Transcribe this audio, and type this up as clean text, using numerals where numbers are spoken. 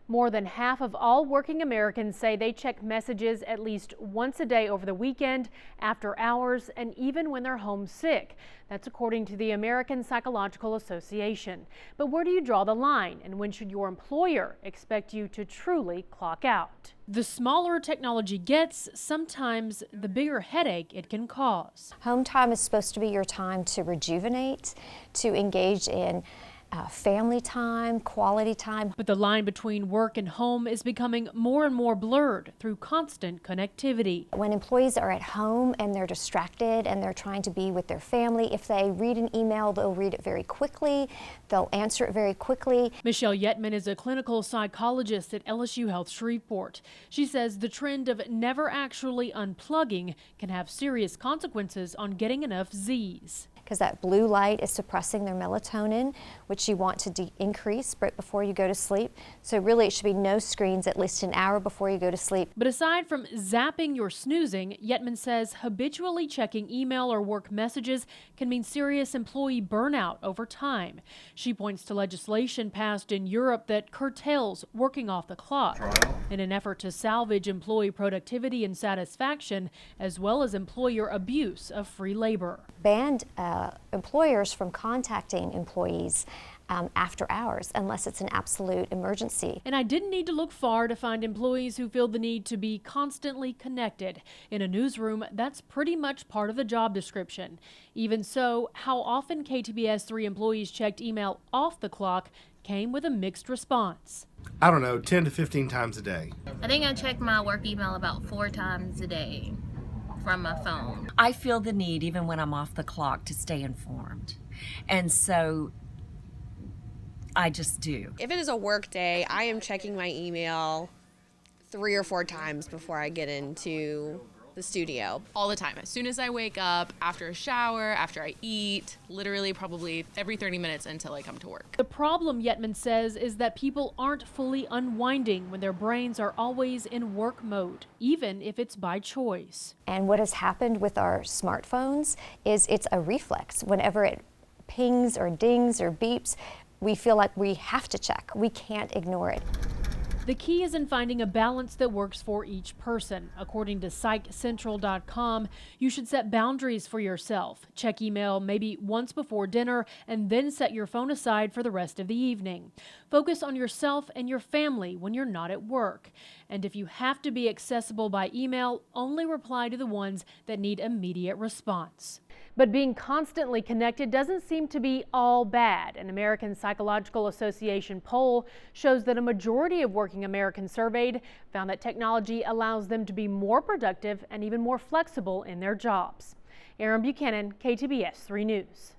More than half of all working Americans say they check messages at least once a day over the weekend, after hours, and even when they're homesick. That's according to the American Psychological Association. But where do you draw the line, and when should your employer expect you to truly clock out? The smaller technology gets, sometimes the bigger headache it can cause. Home time is supposed to be your time to rejuvenate, to engage in family time, quality time. But the line between work and home is becoming more and more blurred through constant connectivity. When employees are at home and they're distracted and they're trying to be with their family, if they read an email, they'll read it very quickly, they'll answer it very quickly. Michelle Yetman is a clinical psychologist at LSU Health Shreveport. She says the trend of never actually unplugging can have serious consequences on getting enough Z's. Because that blue light is suppressing their melatonin, which you want to increase right before you go to sleep. So really it should be no screens at least an hour before you go to sleep. But aside from zapping or snoozing, Yetman says habitually checking email or work messages can mean serious employee burnout over time. She points to legislation passed in Europe that curtails working off the clock in an effort to salvage employee productivity and satisfaction, as well as employer abuse of free labor. Banned employers from contacting employees after hours unless it's an absolute emergency. And I didn't need to look far to find employees who feel the need to be constantly connected. In a newsroom, that's pretty much part of the job description. Even so, how often KTBS 3 employees checked email off the clock came with a mixed response. I don't know, 10 to 15 times a day. I think I check my work email about 4 times a day from my phone. I feel the need, even when I'm off the clock, to stay informed. And so I just do. If it is a work day, I am checking my email 3 or 4 times before I get into the studio. All the time. As soon as I wake up, after a shower, after I eat, literally probably every 30 minutes until I come to work. The problem, Yetman says, is that people aren't fully unwinding when their brains are always in work mode, even if it's by choice. And what has happened with our smartphones is it's a reflex. Whenever it pings or dings or beeps, we feel like we have to check. We can't ignore it. The key is in finding a balance that works for each person. According to PsychCentral.com, you should set boundaries for yourself. Check email maybe once before dinner and then set your phone aside for the rest of the evening. Focus on yourself and your family when you're not at work. And if you have to be accessible by email, only reply to the ones that need immediate response. But being constantly connected doesn't seem to be all bad. An American Psychological Association poll shows that a majority of working Americans surveyed found that technology allows them to be more productive and even more flexible in their jobs. Erin Buchanan, KTBS 3 News.